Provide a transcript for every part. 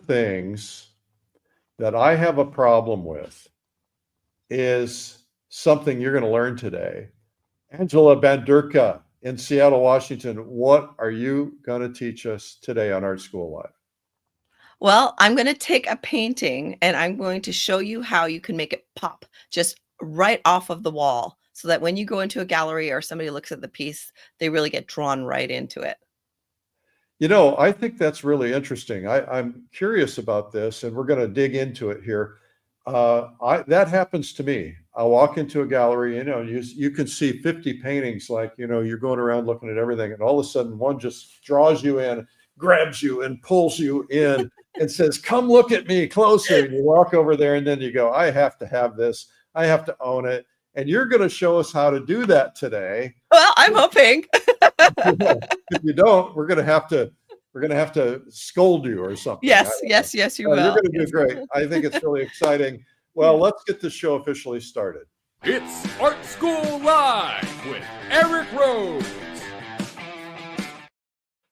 things that I have a problem with is something you're going to learn today. Angela Bandurka in Seattle, Washington, what are you going to teach us today on Art School Live? Well, I'm going to take a painting and I'm going to show you how you can make it pop just right off of the wall so that when you go into a gallery or somebody looks at the piece, they really get drawn right into it. You know, I think that's really interesting. I'm curious about this, and we're going to dig into it here. That happens to me. I walk into a gallery, you can see 50 paintings, like, you're going around looking at everything, and all of a sudden one just draws you in, grabs you and pulls you in and says, come look at me closer. And you walk over there and then you go, I have to have this. I have to own it. And you're going to show us how to do that today. Well, I'm hoping. If you don't, we're going to have to scold you or something. Yes, you will. You're going to do great. I think it's really exciting. Well, let's get the show officially started. It's Art School Live with Eric Rose.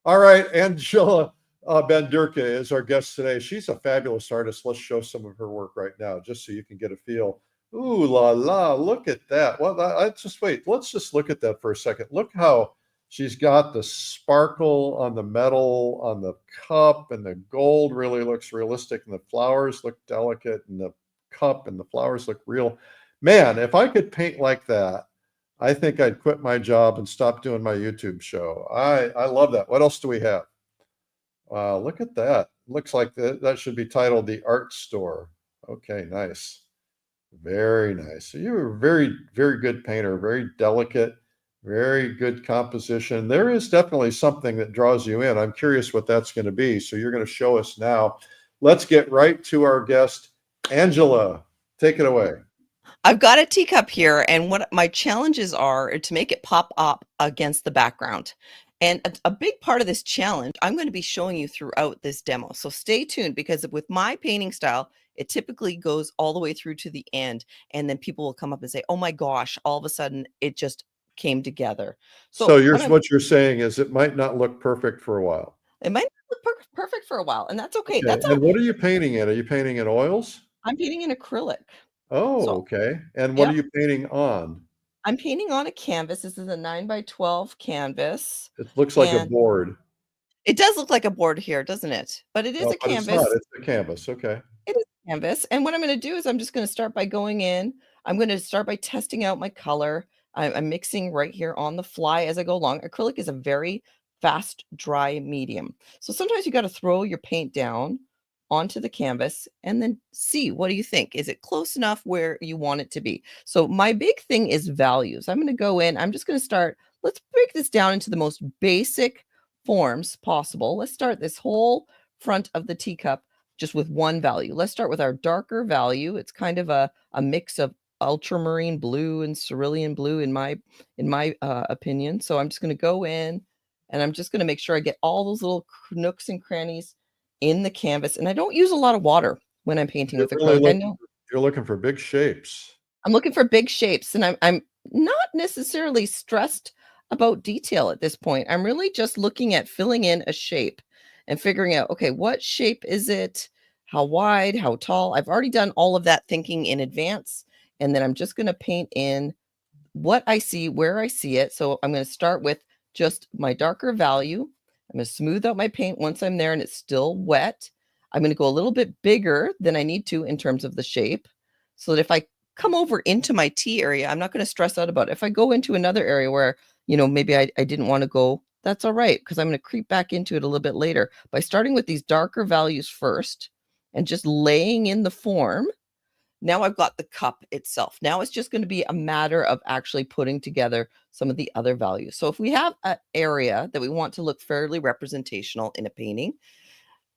All right, Angela Bandurka is our guest today. She's a fabulous artist. Let's show some of her work right now, just so you can get a feel. Ooh la la, look at that. Well, let's just look at that for a second. Look how she's got the sparkle on the metal, on the cup, and the gold really looks realistic, and the flowers look delicate, and the cup and the flowers look real. Man, if I could paint like that, I think I'd quit my job and stop doing my YouTube show. I love that. What else do we have? Wow, look at that. Looks like that should be titled The Art Store. Okay, nice. Very nice. So you're a very, very good painter, very delicate, very good composition. There is definitely something that draws you in. I'm curious what that's going to be. So you're going to show us now. Let's get right to our guest, Angela. Take it away. I've got a teacup here, and what my challenges are to make it pop up against the background. And a big part of this challenge, I'm going to be showing you throughout this demo. So stay tuned, because with my painting style, it typically goes all the way through to the end. And then people will come up and say, oh my gosh, all of a sudden it just came together. So what you're saying is it might not look perfect for a while. It might not look perfect for a while, and that's okay. And what are you painting in? Are you painting in oils? I'm painting in acrylic. Oh, okay. And what are you painting on? I'm painting on a canvas. This is a 9x12 canvas. It looks like a board. It does look like a board here, doesn't it? But it is a canvas. It's not. It's a canvas. Okay. It is a canvas. And what I'm going to do is I'm just going to start by going in. I'm going to start by testing out my color. I'm mixing right here on the fly as I go along. Acrylic is a very fast, dry medium. So sometimes you got to throw your paint down onto the canvas and then see, what do you think? Is it close enough where you want it to be? So my big thing is values. I'm going to go in. I'm just going to start. Let's break this down into the most basic forms possible. Let's start this whole front of the teacup just with one value. Let's start with our darker value. It's kind of a mix of ultramarine blue and cerulean blue in my opinion. So I'm just going to go in and I'm just going to make sure I get all those little nooks and crannies in the canvas. And I don't use a lot of water when I'm painting with acrylic. I know you're looking for big shapes. I'm looking for big shapes, and I'm not necessarily stressed about detail at this point. I'm really just looking at filling in a shape and figuring out, okay, what shape is it? How wide, how tall? I've already done all of that thinking in advance. And then I'm just going to paint in what I see, where I see it. So I'm going to start with just my darker value. I'm going to smooth out my paint once I'm there and it's still wet. I'm going to go a little bit bigger than I need to in terms of the shape, so that if I come over into my T area, I'm not going to stress out about it. If I go into another area where, maybe I didn't want to go, that's all right, because I'm going to creep back into it a little bit later by starting with these darker values first and just laying in the form. Now I've got the cup itself. Now it's just going to be a matter of actually putting together some of the other values. So if we have an area that we want to look fairly representational in a painting,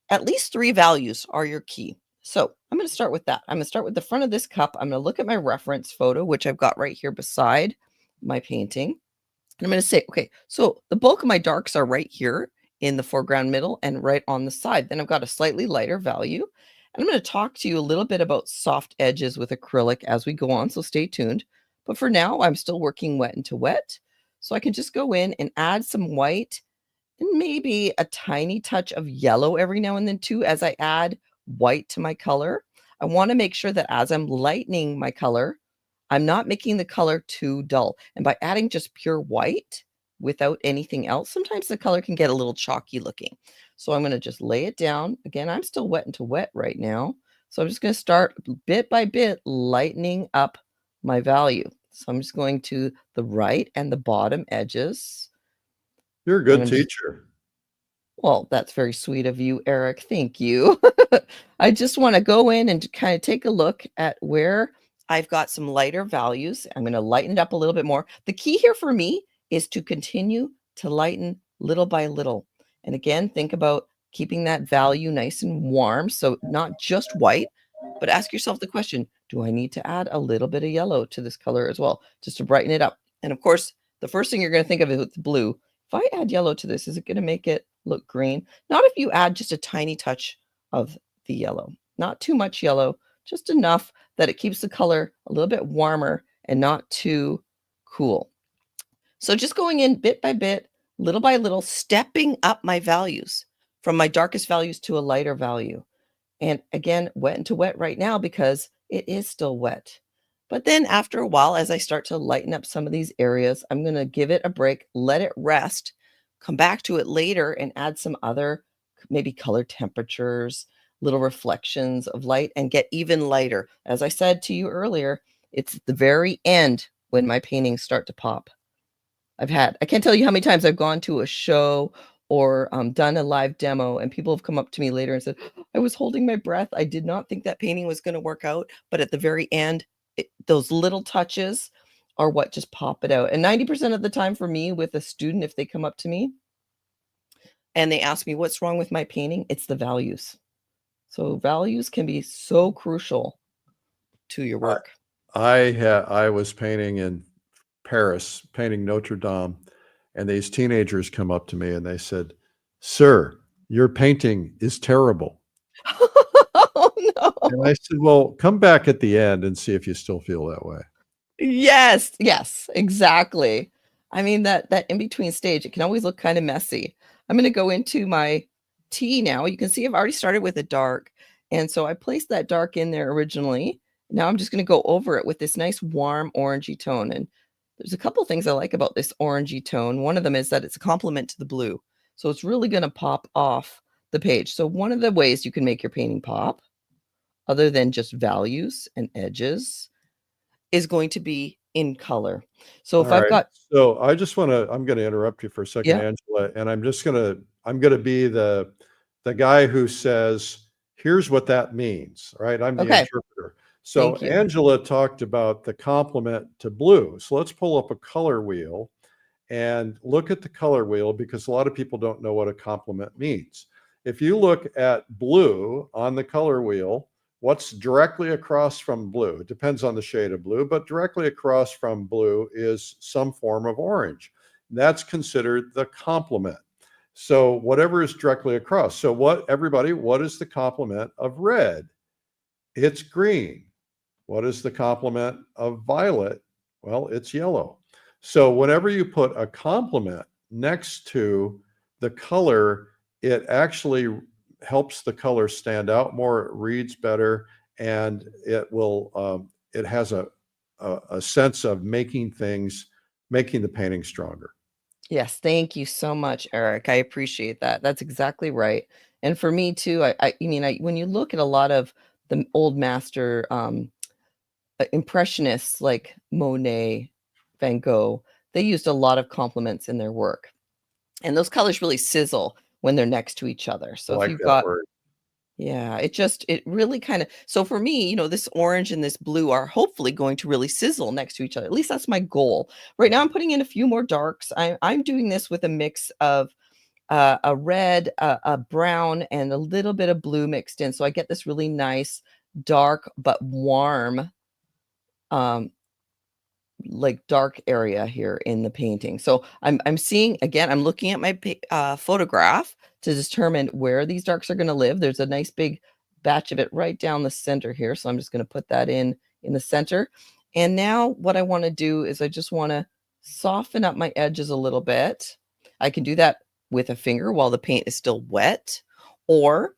at least 3 values are your key. So I'm going to start with that. I'm going to start with the front of this cup. I'm going to look at my reference photo, which I've got right here beside my painting. And I'm going to say, okay, so the bulk of my darks are right here in the foreground middle and right on the side. Then I've got a slightly lighter value. And I'm going to talk to you a little bit about soft edges with acrylic as we go on, so stay tuned. But for now, I'm still working wet into wet. So I can just go in and add some white and maybe a tiny touch of yellow every now and then too, as I add white to my color. I want to make sure that as I'm lightening my color, I'm not making the color too dull. And by adding just pure white without anything else, sometimes the color can get a little chalky looking. So I'm going to just lay it down. Again, I'm still wet into wet right now. So I'm just going to start bit by bit lightening up my value. So I'm just going to the right and the bottom edges. You're a good teacher. Well, that's very sweet of you, Eric. Thank you. I just want to go in and kind of take a look at where I've got some lighter values. I'm going to lighten it up a little bit more. The key here for me is to continue to lighten little by little. And again, think about keeping that value nice and warm. So not just white, but ask yourself the question, do I need to add a little bit of yellow to this color as well, just to brighten it up? And of course, the first thing you're going to think of is with blue. If I add yellow to this, is it going to make it look green? Not if you add just a tiny touch of the yellow. Not too much yellow, just enough that it keeps the color a little bit warmer and not too cool. So just going in bit by bit, little by little, stepping up my values from my darkest values to a lighter value. And again, wet into wet right now because it is still wet. But then after a while, as I start to lighten up some of these areas, I'm going to give it a break, let it rest, come back to it later and add some other maybe color temperatures, little reflections of light, and get even lighter. As I said to you earlier, it's the very end when my paintings start to pop. I can't tell you how many times I've gone to a show or done a live demo and people have come up to me later and said, I was holding my breath. I did not think that painting was going to work out. But at the very end, those little touches are what just pop it out. And 90% of the time for me with a student, if they come up to me and they ask me what's wrong with my painting, it's the values. So values can be so crucial to your work. I was painting in Paris, painting Notre Dame, and these teenagers come up to me and they said, "Sir, your painting is terrible." Oh, no. And I said, "Well, come back at the end and see if you still feel that way." Yes, exactly. I mean, that in-between stage, it can always look kind of messy. I'm going to go into my tea now. You can see I've already started with a dark. And so I placed that dark in there originally. Now I'm just going to go over it with this nice warm orangey tone. And there's a couple things I like about this orangey tone. One of them is that it's a complement to the blue. So it's really going to pop off the page. So one of the ways you can make your painting pop, other than just values and edges, is going to be in color. So if I've got, so I just want to, I'm going to interrupt you for a second, Angela, and I'm going to be the guy who says, here's what that means, right? I'm the interpreter. So Angela talked about the complement to blue. So let's pull up a color wheel and look at the color wheel, because a lot of people don't know what a complement means. If you look at blue on the color wheel, what's directly across from blue? It depends on the shade of blue, but directly across from blue is some form of orange. That's considered the complement. So whatever is directly across. So what is the complement of red? It's green. What is the complement of violet? Well, it's yellow. So whenever you put a complement next to the color, it actually helps the color stand out more, it reads better, and it will it has a sense of making the painting stronger. Yes, thank you so much, Eric. I appreciate that. That's exactly right. And for me too, I mean, when you look at a lot of the old master impressionists like Monet, Van Gogh, they used a lot of complements in their work. And those colors really sizzle when they're next to each other. So if you've got, it really kind of, so for me, this orange and this blue are hopefully going to really sizzle next to each other. At least that's my goal. Right now I'm putting in a few more darks. I'm doing this with a mix of a red, a brown, and a little bit of blue mixed in. So I get this really nice, dark, but warm, like dark area here in the painting. So I'm seeing, again, I'm looking at my photograph to determine where these darks are going to live. There's a nice big batch of it right down the center here. So I'm just going to put that in the center. And now what I want to do is I just want to soften up my edges a little bit. I can do that with a finger while the paint is still wet, or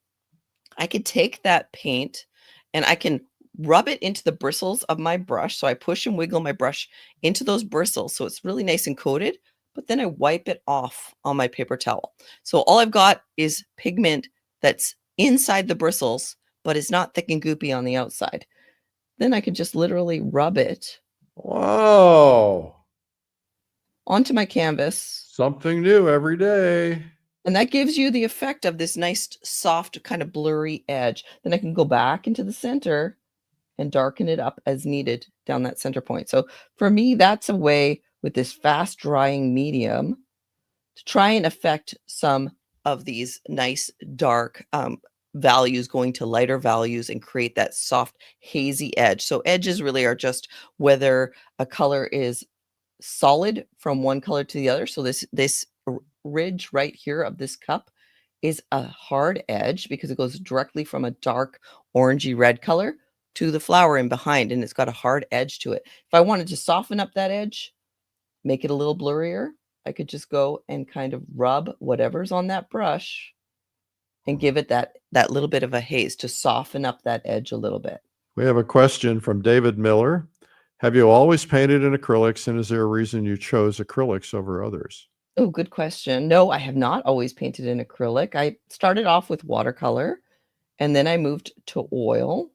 I could take that paint and I can rub it into the bristles of my brush. So I push and wiggle my brush into those bristles so it's really nice and coated, but then I wipe it off on my paper towel. So all I've got is pigment that's inside the bristles, but it's not thick and goopy on the outside. Then I could just literally rub it Whoa. onto my canvas. Something new every day. And that gives you the effect of this nice, soft, kind of blurry edge. Then I can go back into the center and darken it up as needed down that center point. So for me, that's a way with this fast drying medium to try and affect some of these nice dark values going to lighter values and create that soft hazy edge. So edges really are just whether a color is solid from one color to the other. So this ridge right here of this cup is a hard edge because it goes directly from a dark orangey red color to the flower in behind, and it's got a hard edge to it. If I wanted to soften up that edge, make it a little blurrier, I could just go and kind of rub whatever's on that brush and give it that little bit of a haze to soften up that edge a little bit. We have a question from David Miller. Have you always painted in acrylics, and is there a reason you chose acrylics over others? Oh, good question. No, I have not always painted in acrylic. I started off with watercolor, and then I moved to oil,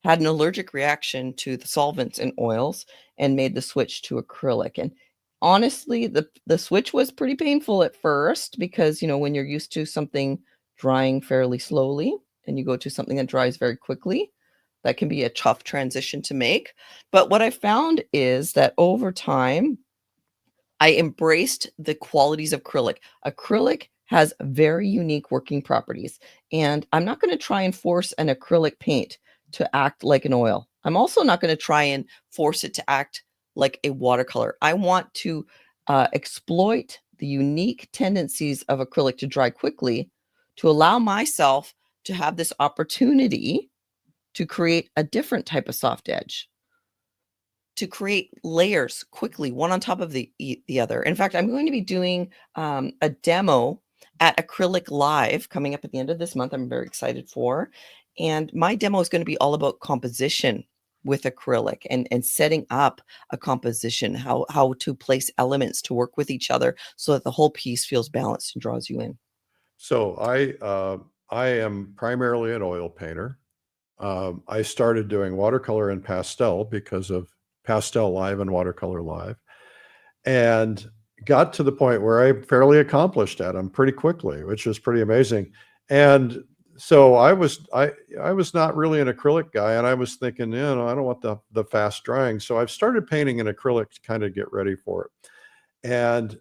had an allergic reaction to the solvents in oils, and made the switch to acrylic. And honestly, the switch was pretty painful at first because, when you're used to something drying fairly slowly and you go to something that dries very quickly, that can be a tough transition to make. But what I found is that over time, I embraced the qualities of acrylic. Acrylic has very unique working properties, and I'm not going to try and force an acrylic paint to act like an oil. I'm also not going to try and force it to act like a watercolor. I want to exploit the unique tendencies of acrylic to dry quickly to allow myself to have this opportunity to create a different type of soft edge, to create layers quickly, one on top of the other. In fact, I'm going to be doing a demo at Acrylic Live coming up at the end of this month. I'm very excited for. And my demo is going to be all about composition with acrylic and setting up a composition, how to place elements to work with each other so that the whole piece feels balanced and draws you in. So I am primarily an oil painter. I started doing watercolor and pastel because of Pastel Live and Watercolor Live, and got to the point where I fairly accomplished at them pretty quickly, which was pretty amazing. And so I was not really an acrylic guy, and I was thinking, I don't want the fast drying. So I've started painting in acrylic to kind of get ready for it. And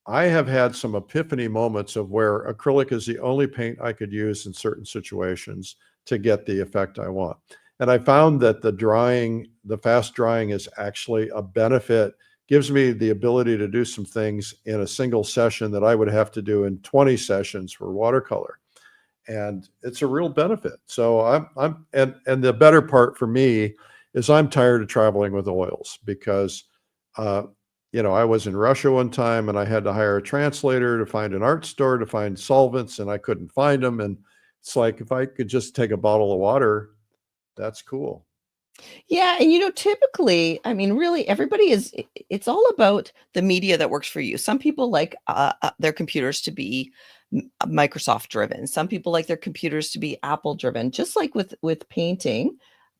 I have had some epiphany moments of where acrylic is the only paint I could use in certain situations to get the effect I want. And I found that the fast drying is actually a benefit, gives me the ability to do some things in a single session that I would have to do in 20 sessions for watercolor. And it's a real benefit. So and the better part for me is I'm tired of traveling with oils because, I was in Russia one time and I had to hire a translator to find an art store to find solvents, and I couldn't find them. And it's like, if I could just take a bottle of water, that's cool. Yeah, and typically, really everybody it's all about the media that works for you. Some people like their computers to be Microsoft driven. Some people like their computers to be Apple driven. Just like with painting,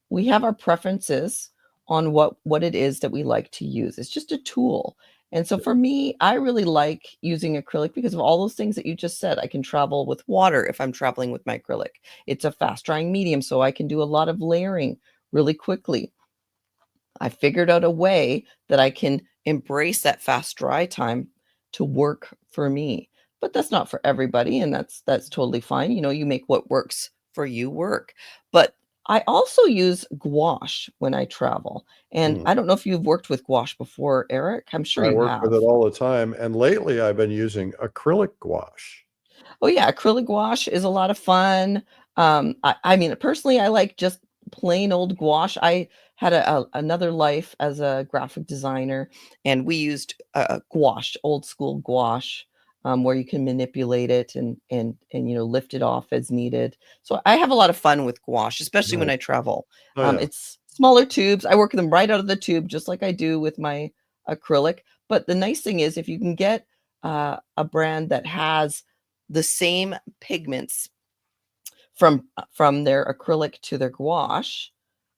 we have our preferences on what it is that we like to use. It's just a tool. And so for me, I really like using acrylic because of all those things that you just said. I can travel with water if I'm traveling with my acrylic. It's a fast drying medium, so I can do a lot of layering really quickly. I figured out a way that I can embrace that fast dry time to work for me. But that's not for everybody, and that's totally fine. You make what works for you work. But I also use gouache when I travel. And I don't know if you've worked with gouache before, Eric. I'm sure I you work have. with it all the time. And lately I've been using acrylic gouache. Oh yeah, acrylic gouache is a lot of fun. Personally, I like just plain old gouache. I had another life as a graphic designer, and we used gouache, old school gouache, where you can manipulate it and lift it off as needed. So I have a lot of fun with gouache, especially when Right. I travel. Oh, yeah. It's smaller tubes. I work them right out of the tube, just like I do with my acrylic. But the nice thing is, if you can get a brand that has the same pigments from their acrylic to their gouache,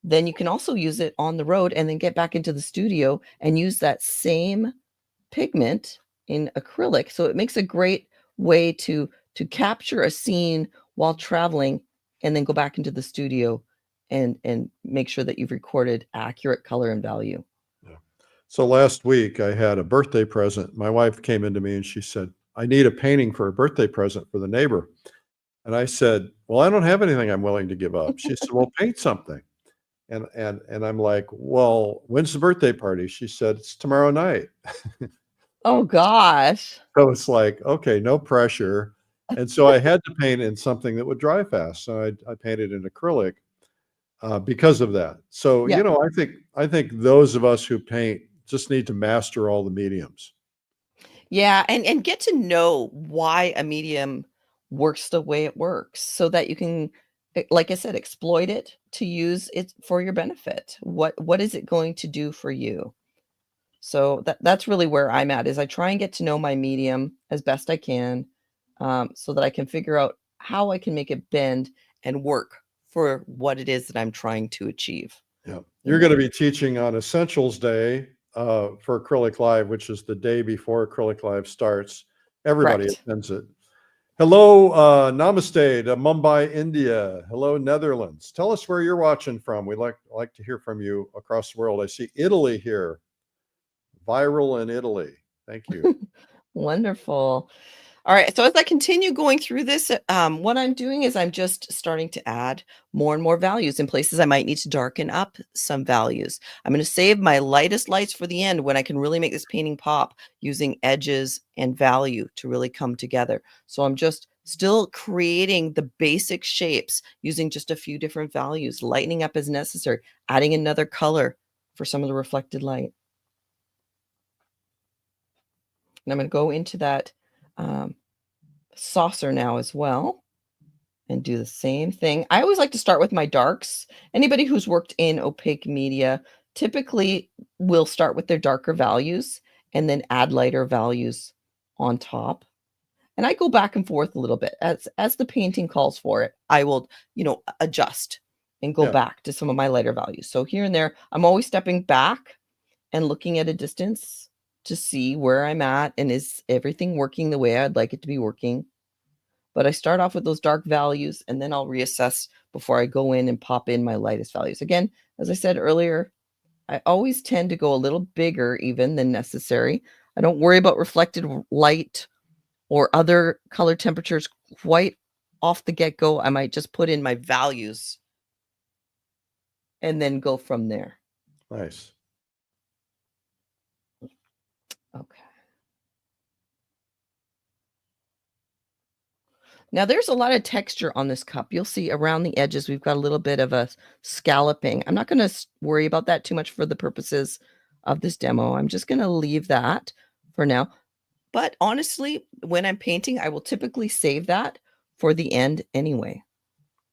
then you can also use it on the road and then get back into the studio and use that same pigment in acrylic. So it makes a great way to capture a scene while traveling and then go back into the studio and make sure that you've recorded accurate color and value. Yeah. So last week I had a birthday present. My wife came into me and she said, I need a painting for a birthday present for the neighbor. And I said, well, I don't have anything I'm willing to give up. She said, well, paint something. And I'm like, well, when's the birthday party? She said, it's tomorrow night. Oh gosh. So it's like, okay, no pressure. And so I had to paint in something that would dry fast. So I painted in acrylic because of that. So, Yeah. I think those of us who paint just need to master all the mediums. Yeah, and get to know why a medium works the way it works so that you can, like I said, exploit it to use it for your benefit. What is it going to do for you? So that's really where I'm at, is I try and get to know my medium as best I can, so that I can figure out how I can make it bend and work for what it is that I'm trying to achieve. Yeah. You're going to be teaching on Essentials Day for Acrylic Live, which is the day before Acrylic Live starts. Everybody Correct. attends it. Hello, namaste to Mumbai, India. Hello, Netherlands. Tell us where you're watching from. We'd like to hear from you across the world. I see Italy here. Viral in Italy. Thank you. Wonderful. All right. So as I continue going through this, what I'm doing is I'm just starting to add more and more values in places I might need to darken up some values. I'm going to save my lightest lights for the end when I can really make this painting pop using edges and value to really come together. So I'm just still creating the basic shapes using just a few different values, lightening up as necessary, adding another color for some of the reflected light. And I'm going to go into that saucer now as well and do the same thing. I always like to start with my darks. Anybody who's worked in opaque media typically will start with their darker values and then add lighter values on top. And I go back and forth a little bit as the painting calls for it. I will, adjust and go back to some of my lighter values. So here and there, I'm always stepping back and looking at a distance to see where I'm at and is everything working the way I'd like it to be working. But I start off with those dark values and then I'll reassess before I go in and pop in my lightest values. Again, as I said earlier, I always tend to go a little bigger even than necessary. I don't worry about reflected light or other color temperatures quite off the get-go. I might just put in my values and then go from there. Nice. Okay. Now there's a lot of texture on this cup. You'll see around the edges, we've got a little bit of a scalloping. I'm not going to worry about that too much for the purposes of this demo. I'm just going to leave that for now. But honestly, when I'm painting, I will typically save that for the end anyway.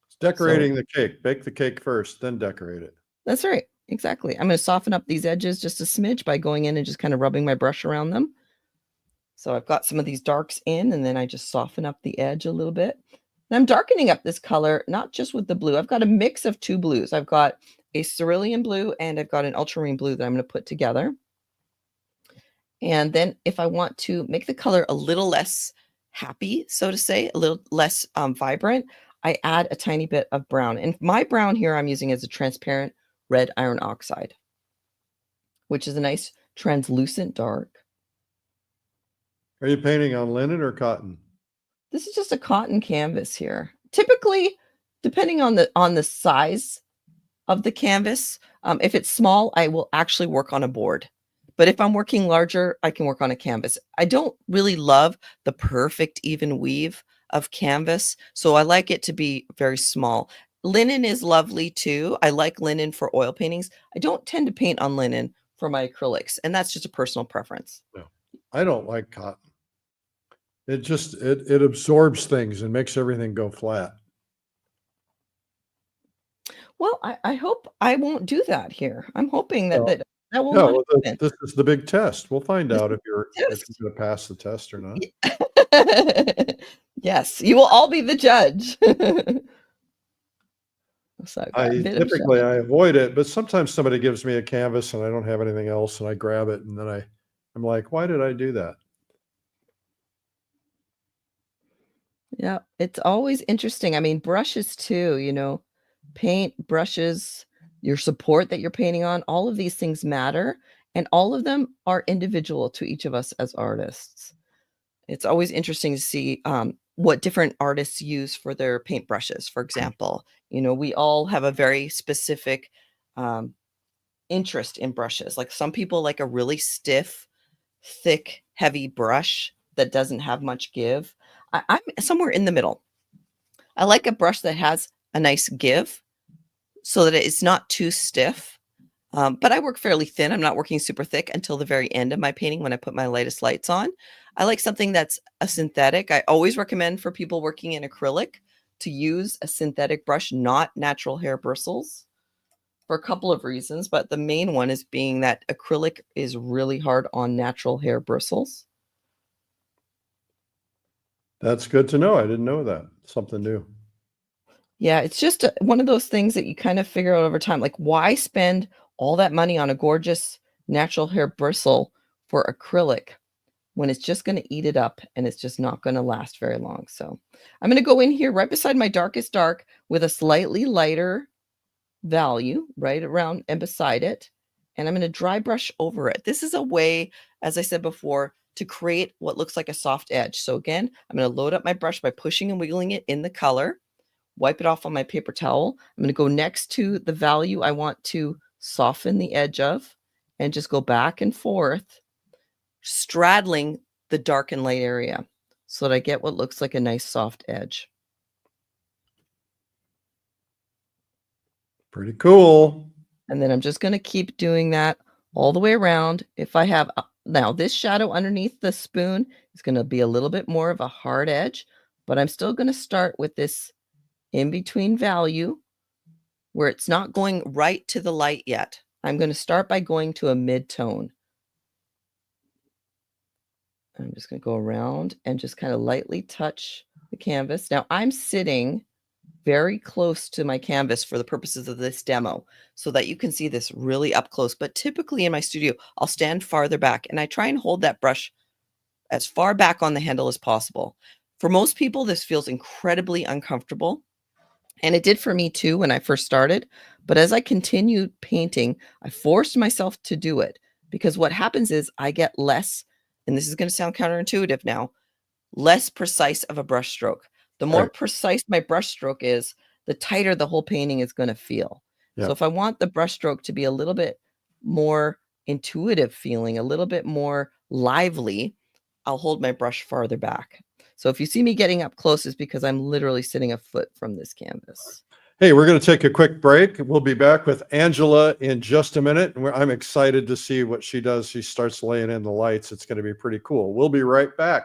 It's decorating the cake. Bake the cake first, then decorate it. That's right. Exactly. I'm going to soften up these edges just a smidge by going in and just kind of rubbing my brush around them. So I've got some of these darks in, and then I just soften up the edge a little bit. And I'm darkening up this color, not just with the blue. I've got a mix of two blues. I've got a cerulean blue and I've got an ultramarine blue that I'm going to put together. And then if I want to make the color a little less happy, so to say, a little less vibrant, I add a tiny bit of brown. And my brown here I'm using as a transparent red iron oxide, which is a nice translucent dark. Are you painting on linen or cotton? This is just a cotton canvas here. Typically, depending on the size of the canvas, if it's small, I will actually work on a board. But if I'm working larger, I can work on a canvas. I don't really love the perfect even weave of canvas, so I like it to be very small. Linen is lovely too. I like linen for oil paintings. I don't tend to paint on linen for my acrylics, and that's just a personal preference. No, I don't like cotton. it absorbs things and makes everything go flat. Well, I hope I won't do that here. I'm hoping that Well, that will no, not well, happen. this is the big test. We'll find This out is if you're the test. going to pass the test or not. Yes, you will all be the judge. So I've got a bit of Typically shadow. I avoid it, but sometimes somebody gives me a canvas and I don't have anything else and I grab it and then I'm like, why did I do that? Yeah, it's always interesting. I mean, brushes too, paint, brushes, your support that you're painting on, all of these things matter, and all of them are individual to each of us as artists. It's always interesting to see what different artists use for their paint brushes. For example, we all have a very specific um, interest in brushes. Like some people like a really stiff, thick, heavy brush that doesn't have much give. I'm somewhere in the middle. I like a brush that has a nice give so that it's not too stiff. But I work fairly thin. I'm not working super thick until the very end of my painting when I put my lightest lights on. I like something that's a synthetic. I always recommend for people working in acrylic to use a synthetic brush, not natural hair bristles, for a couple of reasons. But the main one is being that acrylic is really hard on natural hair bristles. That's good to know. I didn't know that. Something new. Yeah, it's just one of those things that you kind of figure out over time. Like, why spend all that money on a gorgeous natural hair bristle for acrylic when it's just going to eat it up and it's just not going to last very long? So I'm going to go in here right beside my darkest dark with a slightly lighter value right around and beside it. And I'm going to dry brush over it. This is a way, as I said before, to create what looks like a soft edge. So again, I'm going to load up my brush by pushing and wiggling it in the color, wipe it off on my paper towel. I'm going to go next to the value I want to soften the edge of and just go back and forth, straddling the dark and light area so that I get what looks like a nice soft edge. Pretty cool. And then I'm just going to keep doing that all the way around. If I have now this shadow underneath the spoon is going to be a little bit more of a hard edge, but I'm still going to start with this in between value where it's not going right to the light yet. I'm going to start by going to a mid-tone. I'm just going to go around and just kind of lightly touch the canvas. Now I'm sitting very close to my canvas for the purposes of this demo so that you can see this really up close. But typically in my studio, I'll stand farther back and I try and hold that brush as far back on the handle as possible. For most people, this feels incredibly uncomfortable. And it did for me too when I first started. But as I continued painting, I forced myself to do it because what happens is I get less, and this is going to sound counterintuitive now, less precise of a brush stroke. The more precise my brush stroke is, the tighter the whole painting is going to feel. Yeah. So if I want the brush stroke to be a little bit more intuitive feeling, a little bit more lively, I'll hold my brush farther back. So if you see me getting up close, it's because I'm literally sitting a foot from this canvas. Hey, we're going to take a quick break. We'll be back with Angela in just a minute. And I'm excited to see what she does. She starts laying in the lights. It's going to be pretty cool. We'll be right back.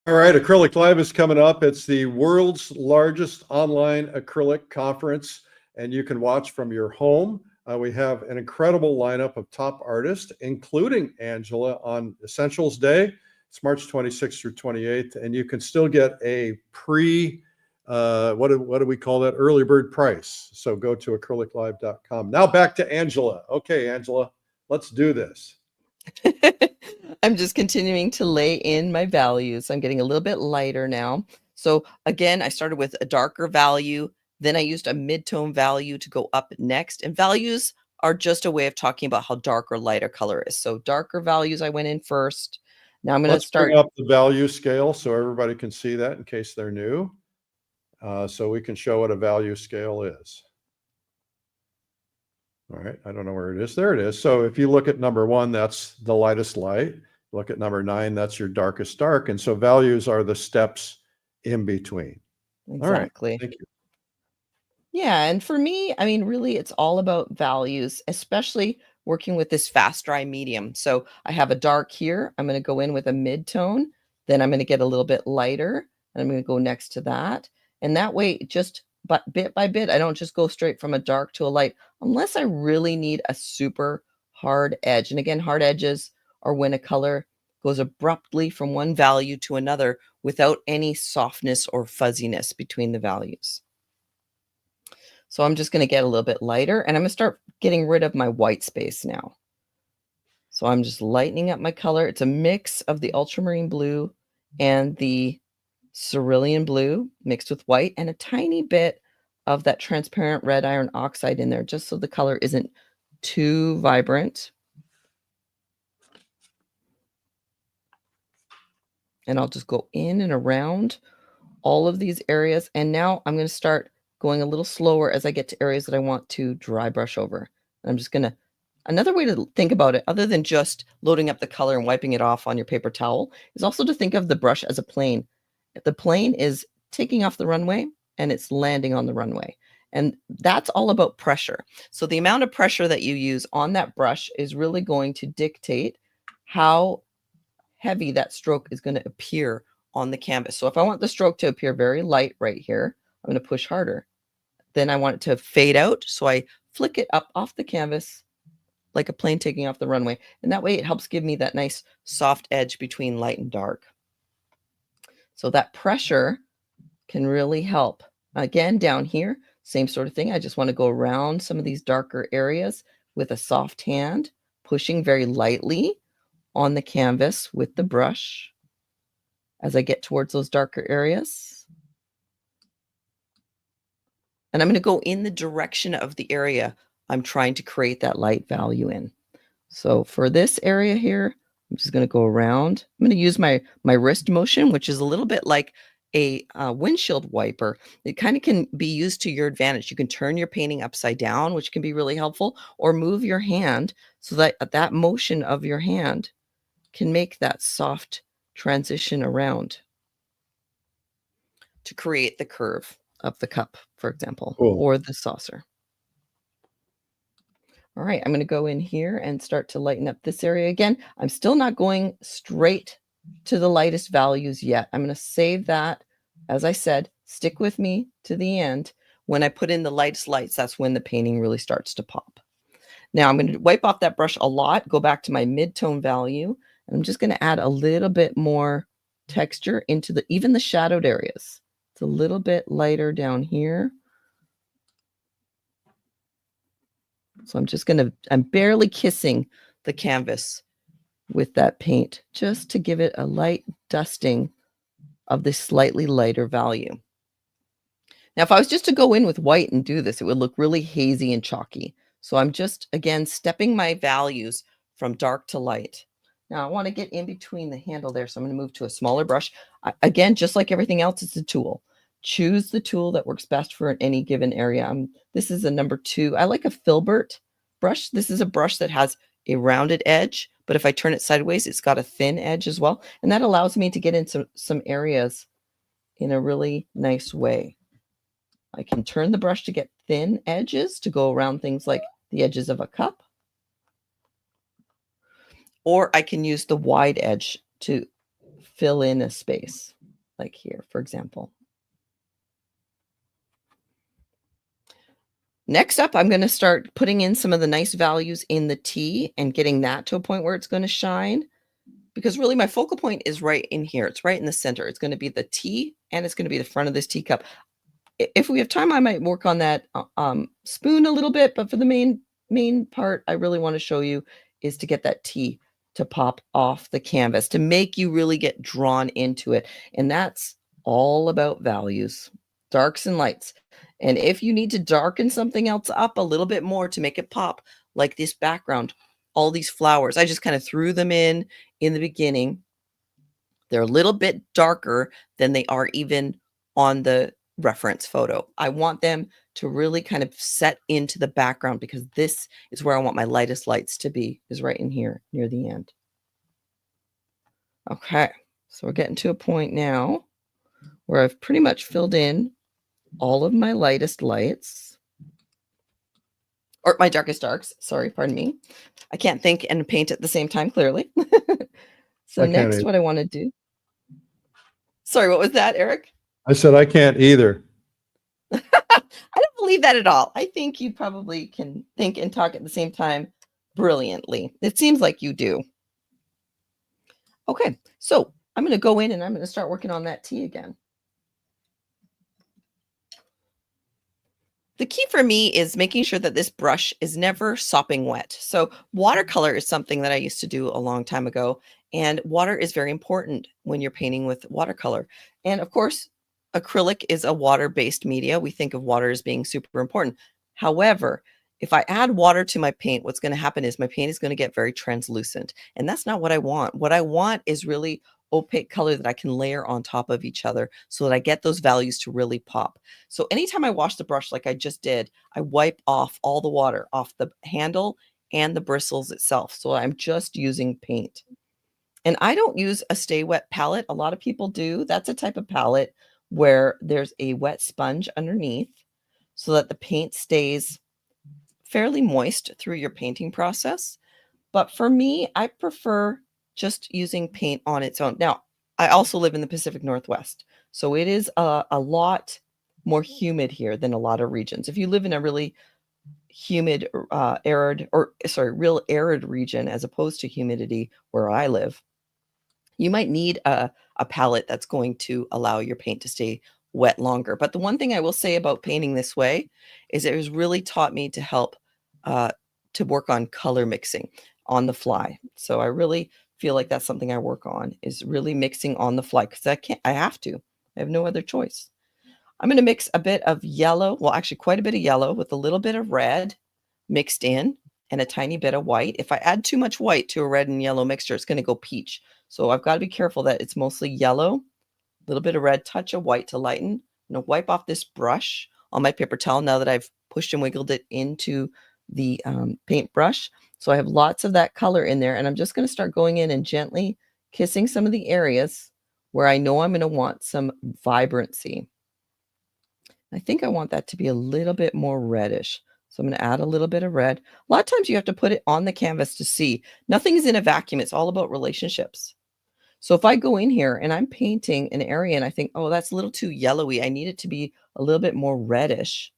All right, Acrylic Live is coming up. It's the world's largest online acrylic conference, and you can watch from your home. We have an incredible lineup of top artists, including Angela on Essentials Day. It's March 26th through 28th, and you can still get a what do we call that? Early bird price. So go to acryliclive.com. Now back to Angela. Okay, Angela, Let's do this. I'm just continuing to lay in my values. I'm getting a little bit lighter now. So again, I started with a darker value, then I used a mid-tone value to go up next. And values are just a way of talking about how dark or light a color is. So darker values I went in first. Now I'm going to Let's start bring up the value scale so everybody can see that in case they're new. So we can show what a value scale is. All right, I don't know where it is. There it is. So if you look at number 1, that's the lightest light. Look at number 9, that's your darkest dark. And so values are the steps in between. exactly. All right, thank you. Yeah, and for me, I mean, really, it's all about values, especially working with this fast dry medium. So I have a dark here. I'm going to go in with a mid-tone. Then I'm going to get a little bit lighter, and I'm going to go next to that. And that way, just bit by bit, I don't just go straight from a dark to a light, unless I really need a super hard edge. And again, hard edges are when a color goes abruptly from one value to another without any softness or fuzziness between the values. So I'm just going to get a little bit lighter, and I'm going to start getting rid of my white space now. So I'm just lightening up my color. It's a mix of the ultramarine blue and the cerulean blue mixed with white, and a tiny bit of that transparent red iron oxide in there, just so the color isn't too vibrant. And I'll just go in and around all of these areas. And now I'm going to start going a little slower as I get to areas that I want to dry brush over. And I'm just going to, another way to think about it, other than just loading up the color and wiping it off on your paper towel, is also to think of the brush as a plane. The plane is taking off the runway and it's landing on the runway. And that's all about pressure. So the amount of pressure that you use on that brush is really going to dictate how heavy that stroke is going to appear on the canvas. So if I want the stroke to appear very light right here, I'm going to push harder. Then I want it to fade out. So I flick it up off the canvas like a plane taking off the runway. And that way it helps give me that nice soft edge between light and dark. So that pressure can really help. Again, down here, same sort of thing. I just want to go around some of these darker areas with a soft hand, pushing very lightly on the canvas with the brush as I get towards those darker areas. And I'm going to go in the direction of the area I'm trying to create that light value in. So for this area here, I'm just going to go around. I'm going to use my wrist motion, which is a little bit like a windshield wiper. It kind of can be used to your advantage. You can turn your painting upside down, which can be really helpful, or move your hand so that that motion of your hand can make that soft transition around to create the curve of the cup, for example, or the saucer. All right, I'm going to go in here and start to lighten up this area again. I'm still not going straight to the lightest values yet. I'm going to save that. As I said, stick with me to the end. When I put in the lightest lights, that's when the painting really starts to pop. Now I'm going to wipe off that brush a lot, go back to my mid-tone value, and I'm just going to add a little bit more texture into even the shadowed areas. It's a little bit lighter down here. So I'm barely kissing the canvas with that paint just to give it a light dusting of this slightly lighter value. Now, if I was just to go in with white and do this, it would look really hazy and chalky. So I'm just, again, stepping my values from dark to light. Now I want to get in between the handle there. So I'm going to move to a smaller brush. Again, just like everything else, it's a tool. Choose the tool that works best for any given area. This is a number 2. I like a 𝗕❂𝗶𝗀𝗀 brush. This is a brush that has a rounded edge, but if I turn it sideways, it's got a thin edge as well. And that allows me to get into some areas in a really nice way. I can turn the brush to get thin edges to go around things like the edges of a cup. Or I can use the wide edge to fill in a space, like here, for example. Next up, I'm going to start putting in some of the nice values in the tea and getting that to a point where it's going to shine. Because really my focal point is right in here. It's right in the center. It's going to be the tea and it's going to be the front of this teacup. If we have time, I might work on that spoon a little bit. But for the main part, I really want to show you is to get that T to pop off the canvas, to make you really get drawn into it. And that's all about values, darks and lights. And if you need to darken something else up a little bit more to make it pop, like this background, all these flowers, I just kind of threw them in the beginning. They're a little bit darker than they are even on the reference photo. I want them to really kind of set into the background, because this is where I want my lightest lights to be, is right in here near the end. Okay, so we're getting to a point now where I've pretty much filled in all of my lightest lights, or my darkest darks. Sorry, pardon me. I can't think and paint at the same time, clearly. So next, what I want to do. Sorry, what was that, Eric? I said I can't either. I don't believe that at all. I think you probably can think and talk at the same time brilliantly. It seems like you do. Okay, so I'm going to go in and I'm going to start working on that T again. The key for me is making sure that this brush is never sopping wet. So watercolor is something that I used to do a long time ago, and water is very important when you're painting with watercolor. And of course, acrylic is a water-based media. We think of water as being super important. However, if I add water to my paint, what's going to happen is my paint is going to get very translucent, and that's not what I want. What I want is really opaque color that I can layer on top of each other so that I get those values to really pop. So anytime I wash the brush like I just did, I wipe off all the water off the handle and the bristles itself. So I'm just using paint. And I don't use a stay wet palette. A lot of people do. That's a type of palette where there's a wet sponge underneath so that the paint stays fairly moist through your painting process. But for me, I prefer just using paint on its own. Now, I also live in the Pacific Northwest, so it is a lot more humid here than a lot of regions. If you live in a really humid, real arid region as opposed to humidity where I live, you might need a palette that's going to allow your paint to stay wet longer. But the one thing I will say about painting this way is it has really taught me to help to work on color mixing on the fly. So I really feel like that's something I work on, is really mixing on the fly, because I have to. I have no other choice. I'm going to mix a bit of yellow, well, actually quite a bit of yellow with a little bit of red mixed in and a tiny bit of white. If I add too much white to a red and yellow mixture, it's going to go peach. So I've got to be careful that it's mostly yellow, a little bit of red, touch of white to lighten. I'm going to wipe off this brush on my paper towel now that I've pushed and wiggled it into the paintbrush. So I have lots of that color in there, and I'm just going to start going in and gently kissing some of the areas where I know I'm going to want some vibrancy. I think I want that to be a little bit more reddish. So I'm going to add a little bit of red. A lot of times you have to put it on the canvas to see. Nothing is in a vacuum. It's all about relationships. So if I go in here and I'm painting an area and I think, oh, that's a little too yellowy, I need it to be a little bit more reddish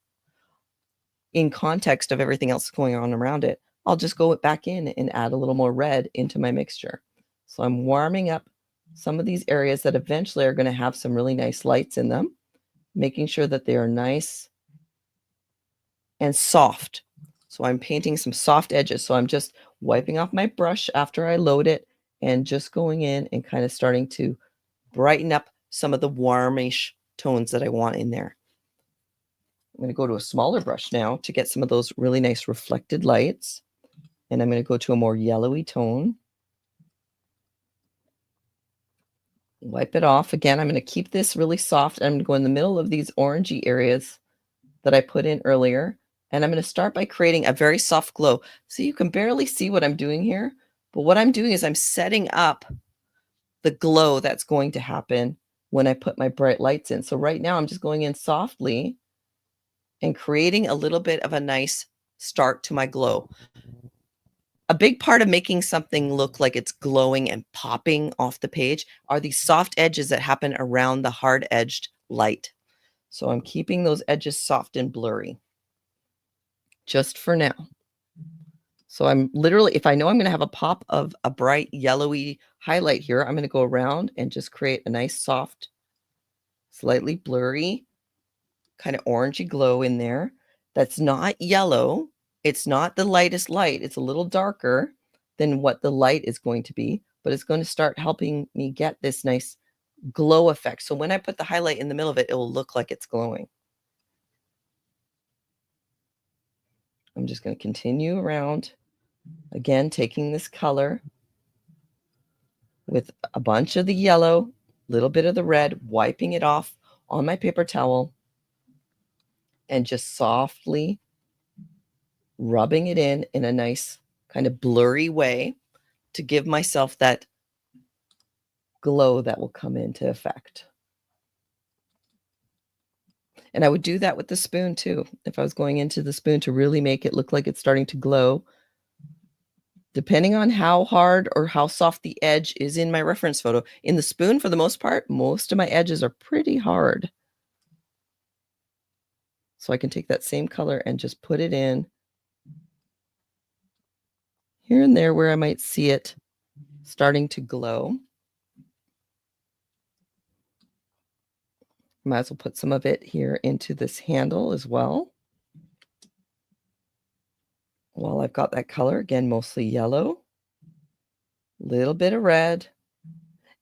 in context of everything else going on around it, I'll just go back in and add a little more red into my mixture. So I'm warming up some of these areas that eventually are going to have some really nice lights in them, making sure that they are nice and soft. So I'm painting some soft edges. So I'm just wiping off my brush after I load it and just going in and kind of starting to brighten up some of the warmish tones that I want in there. I'm going to go to a smaller brush now to get some of those really nice reflected lights. And I'm going to go to a more yellowy tone. Wipe it off. Again, I'm going to keep this really soft. I'm going to go in the middle of these orangey areas that I put in earlier. And I'm going to start by creating a very soft glow. So you can barely see what I'm doing here. But what I'm doing is I'm setting up the glow that's going to happen when I put my bright lights in. So right now I'm just going in softly and creating a little bit of a nice start to my glow. A big part of making something look like it's glowing and popping off the page are these soft edges that happen around the hard-edged light. So I'm keeping those edges soft and blurry just for now. So I'm literally, if I know I'm going to have a pop of a bright yellowy highlight here, I'm going to go around and just create a nice soft, slightly blurry, kind of orangey glow in there. That's not yellow. It's not the lightest light. It's a little darker, than what the light is going to be, but it's going to start helping me get this nice glow effect. So when I put the highlight in the middle of it, it will look like it's glowing. I'm just going to continue around, again, taking this color with a bunch of the yellow, little bit of the red, wiping it off on my paper towel, and just softly rubbing it in a nice kind of blurry way to give myself that glow that will come into effect. And I would do that with the spoon too. If I was going into the spoon to really make it look like it's starting to glow, depending on how hard or how soft the edge is in my reference photo. In the spoon, for the most part, most of my edges are pretty hard. So I can take that same color and just put it in here and there where I might see it starting to glow. Might as well put some of it here into this handle as well. While I've got that color, again, mostly yellow, little bit of red,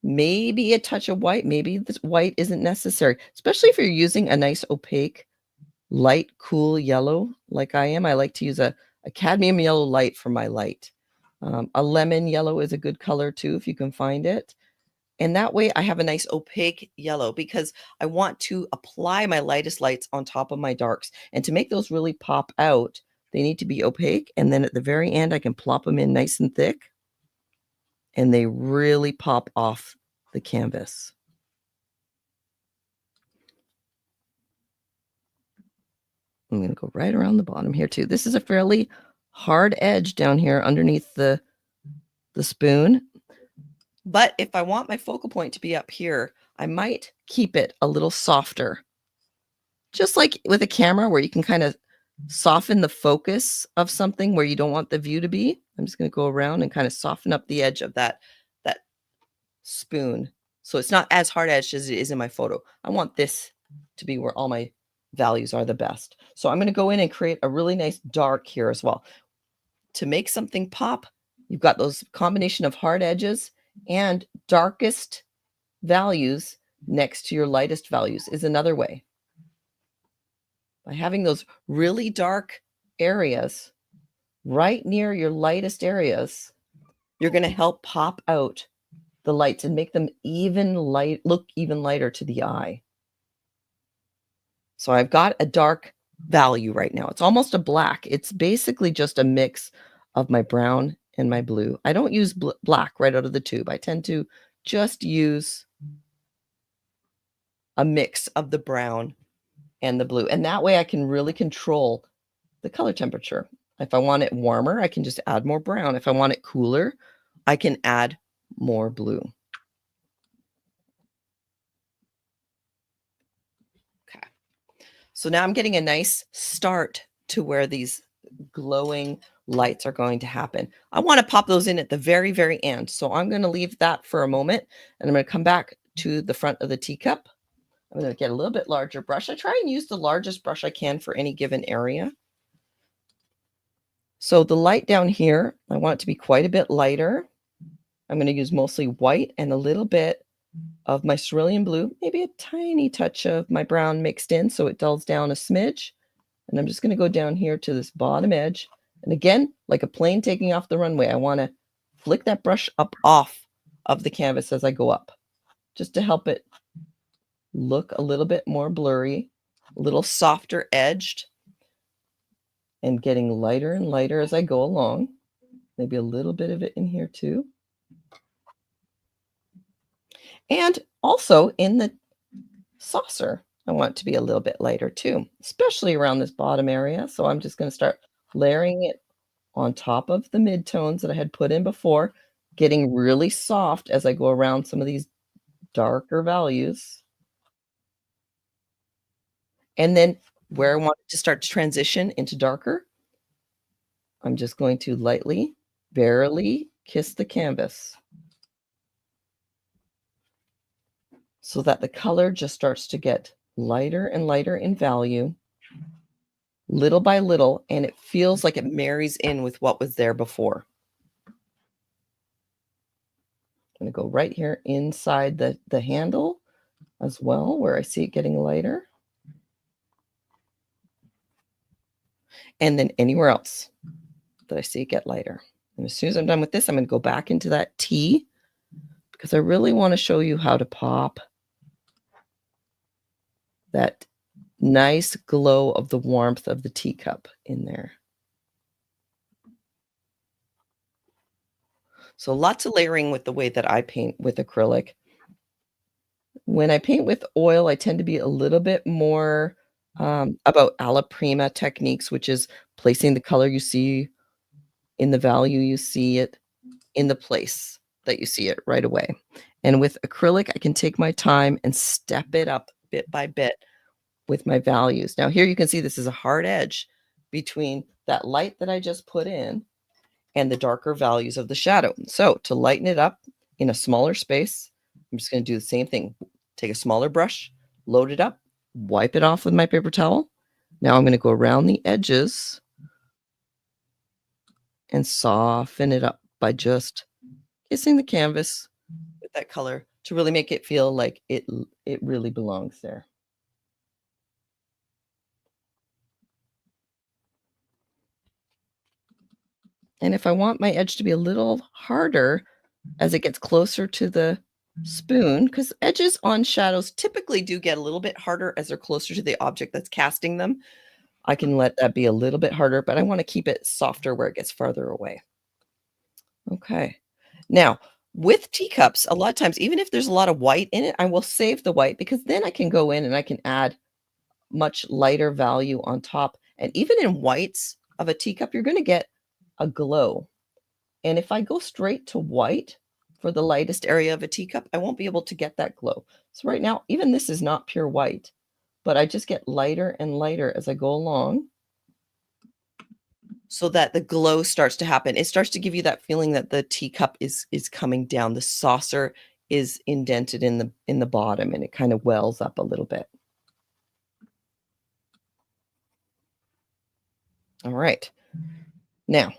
maybe a touch of white. Maybe this white isn't necessary, especially if you're using a nice opaque, light, cool yellow like I am. I like to use a cadmium yellow light for my light. A lemon yellow is a good color too, if you can find it. And that way I have a nice opaque yellow because I want to apply my lightest lights on top of my darks. And to make those really pop out, they need to be opaque. And then at the very end, I can plop them in nice and thick. And they really pop off the canvas. I'm going to go right around the bottom here too. This is a fairly hard edge down here underneath the spoon. But if I want my focal point to be up here, I might keep it a little softer. Just like with a camera where you can kind of soften the focus of something where you don't want the view to be. I'm just going to go around and kind of soften up the edge of that spoon. So it's not as hard edged as it is in my photo. I want this to be where all my values are the best. So I'm going to go in and create a really nice dark here as well. To make something pop, you've got those combination of hard edges and darkest values next to your lightest values is another way. By having those really dark areas right near your lightest areas, you're going to help pop out the lights and make them look even lighter to the eye. So I've got a dark value right now. It's almost a black. It's basically just a mix of my brown and my blue. I don't use black right out of the tube. I tend to just use a mix of the brown and the blue. And that way I can really control the color temperature. If I want it warmer, I can just add more brown. If I want it cooler, I can add more blue. Okay. So now I'm getting a nice start to where these glowing lights are going to happen. I want to pop those in at the very, very end. So I'm going to leave that for a moment and I'm going to come back to the front of the teacup. I'm going to get a little bit larger brush. I try and use the largest brush I can for any given area. So the light down here, I want it to be quite a bit lighter. I'm going to use mostly white and a little bit of my cerulean blue, maybe a tiny touch of my brown mixed in so it dulls down a smidge. And I'm just going to go down here to this bottom edge. And again, like a plane taking off the runway, I want to flick that brush up off of the canvas as I go up, just to help it look a little bit more blurry, a little softer edged, and getting lighter and lighter as I go along. Maybe a little bit of it in here too. And also in the saucer, I want it to be a little bit lighter too, especially around this bottom area. So I'm just going to start layering it on top of the midtones that I had put in before, getting really soft as I go around some of these darker values. And then where I want it to start to transition into darker, I'm just going to lightly, barely kiss the canvas so that the color just starts to get lighter and lighter in value, little by little, and it feels like it marries in with what was there before. I'm going to go right here inside the handle as well, where I see it getting lighter. And then anywhere else that I see it get lighter. And as soon as I'm done with this, I'm going to go back into that T, because I really want to show you how to pop that nice glow of the warmth of the teacup in there. So lots of layering with the way that I paint with acrylic. When I paint with oil, I tend to be a little bit more about 𝗕𝗓𝗄𝗵 techniques, which is placing the color you see in the value you see it in the place that you see it right away. And with acrylic, I can take my time and step it up bit by bit with my values. Now here you can see this is a hard edge between that light that I just put in and the darker values of the shadow. So to lighten it up in a smaller space, I'm just going to do the same thing. Take a smaller brush, load it up, wipe it off with my paper towel. Now I'm going to go around the edges and soften it up by just kissing the canvas with that color to really make it feel like it really belongs there. And if I want my edge to be a little harder as it gets closer to the spoon, because edges on shadows typically do get a little bit harder as they're closer to the object that's casting them, I can let that be a little bit harder, but I want to keep it softer where it gets farther away. Okay. Now, with teacups, a lot of times, even if there's a lot of white in it, I will save the white, because then I can go in and I can add much lighter value on top. And even in whites of a teacup, you're going to get a glow. And if I go straight to white for the lightest area of a teacup, I won't be able to get that glow. So right now, even this is not pure white, but I just get lighter and lighter as I go along, so that the glow starts to happen. It starts to give you that feeling that the teacup is coming down. The saucer is indented in the bottom, and it kind of wells up a little bit. All right. Now,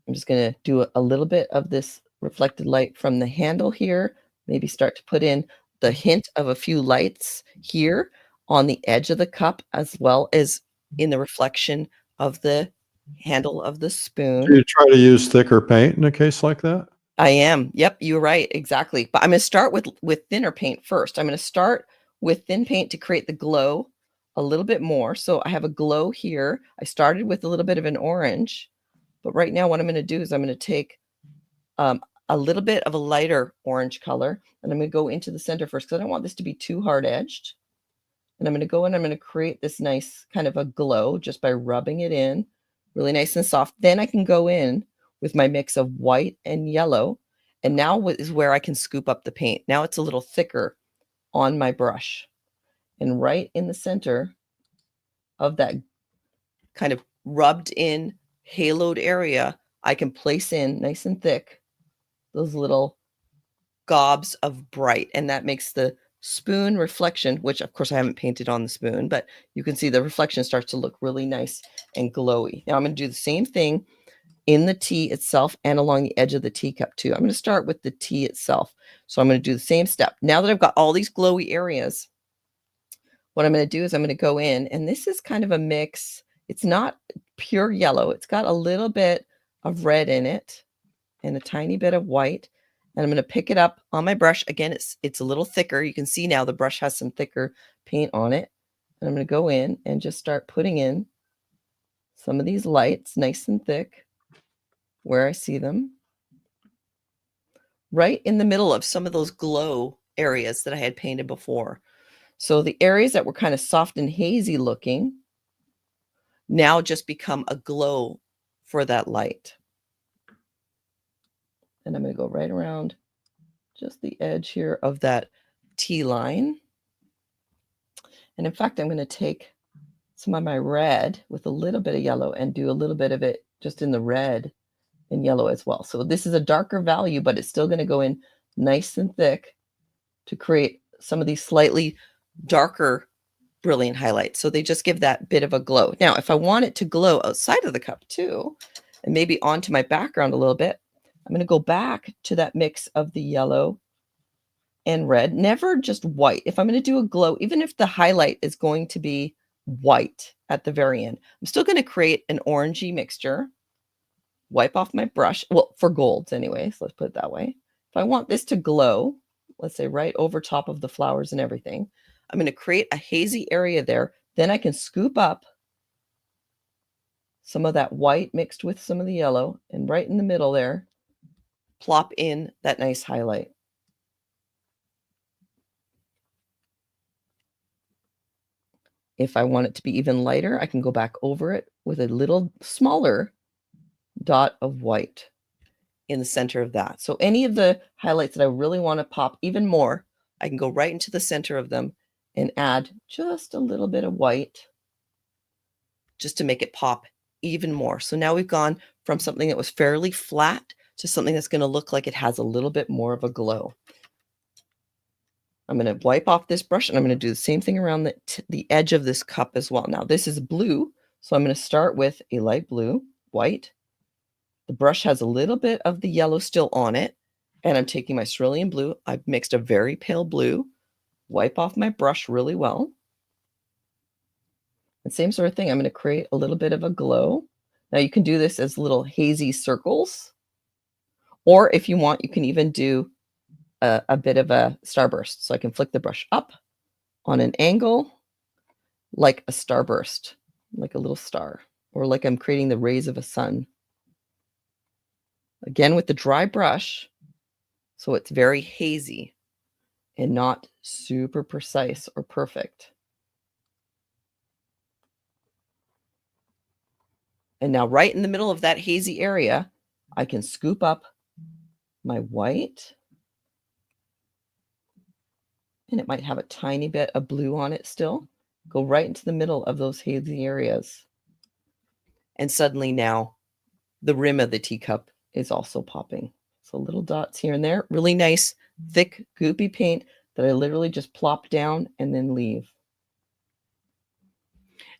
I'm just going to do a little bit of this reflected light from the handle here. Maybe start to put in the hint of a few lights here on the edge of the cup, as well as in the reflection of the handle of the spoon. Do you try to use thicker paint in a case like that? I am. Yep, you're right. Exactly. But I'm going to start with thinner paint first. I'm going to start with thin paint to create the glow a little bit more. So I have a glow here. I started with a little bit of an orange, but right now what I'm going to do is I'm going to take a little bit of a lighter orange color, and I'm going to go into the center first, because I don't want this to be too hard edged. And I'm going to go in, I'm going to create this nice kind of a glow just by rubbing it in really nice and soft. Then I can go in with my mix of white and yellow. And now is where I can scoop up the paint. Now it's a little thicker on my brush. And right in the center of that kind of rubbed in, haloed area, I can place in nice and thick those little gobs of bright. And that makes the spoon reflection, which of course I haven't painted on the spoon, but you can see the reflection starts to look really nice and glowy. Now I'm going to do the same thing in the tea itself and along the edge of the teacup too. I'm going to start with the tea itself. So I'm going to do the same step. Now that I've got all these glowy areas, what I'm going to do is I'm going to go in, and this is kind of a mix. It's not pure yellow. It's got a little bit of red in it and a tiny bit of white. And I'm going to pick it up on my brush. Again, it's a little thicker. You can see now the brush has some thicker paint on it. And I'm going to go in and just start putting in some of these lights nice and thick where I see them. Right in the middle of some of those glow areas that I had painted before. So the areas that were kind of soft and hazy looking now just become a glow for that light. And I'm going to go right around just the edge here of that T line. And in fact, I'm going to take some of my red with a little bit of yellow and do a little bit of it just in the red and yellow as well. So this is a darker value, but it's still going to go in nice and thick to create some of these slightly darker brilliant highlights. So they just give that bit of a glow. Now, if I want it to glow outside of the cup too, and maybe onto my background a little bit, I'm going to go back to that mix of the yellow and red, never just white. If I'm going to do a glow, even if the highlight is going to be white at the very end, I'm still going to create an orangey mixture, wipe off my brush. Well, for golds anyway, so let's put it that way. If I want this to glow, let's say right over top of the flowers and everything, I'm going to create a hazy area there. Then I can scoop up some of that white mixed with some of the yellow, and right in the middle there, plop in that nice highlight. If I want it to be even lighter, I can go back over it with a little smaller dot of white in the center of that. So any of the highlights that I really want to pop even more, I can go right into the center of them and add just a little bit of white just to make it pop even more. So now we've gone from something that was fairly flat to something that's going to look like it has a little bit more of a glow. I'm going to wipe off this brush, and I'm going to do the same thing around the edge of this cup as well. Now this is blue, so I'm going to start with a light blue, white. The brush has a little bit of the yellow still on it, and I'm taking my cerulean blue. I've mixed a very pale blue, wipe off my brush really well. And same sort of thing, I'm going to create a little bit of a glow. Now you can do this as little hazy circles, or if you want, you can even do a bit of a starburst. So I can flick the brush up on an angle like a starburst, like a little star, or like I'm creating the rays of a sun. Again, with the dry brush, so it's very hazy and not super precise or perfect. And now right in the middle of that hazy area, I can scoop up my white, and it might have a tiny bit of blue on it still. Go right into the middle of those hazy areas. And suddenly now the rim of the teacup is also popping. So little dots here and there, really nice, thick, goopy paint that I literally just plop down and then leave.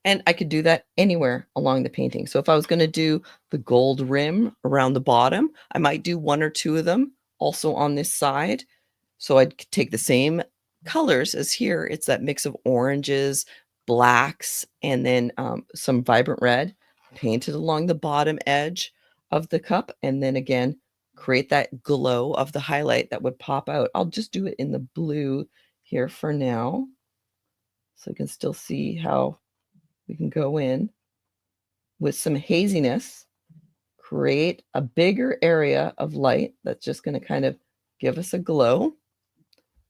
And I could do that anywhere along the painting. So if I was going to do the gold rim around the bottom, I might do one or two of them also on this side. So I'd take the same colors as here. It's that mix of oranges, blacks, and then some vibrant red painted along the bottom edge of the cup. And then again, create that glow of the highlight that would pop out. I'll just do it in the blue here for now, so you can still see how we can go in with some haziness, create a bigger area of light that's just going to kind of give us a glow.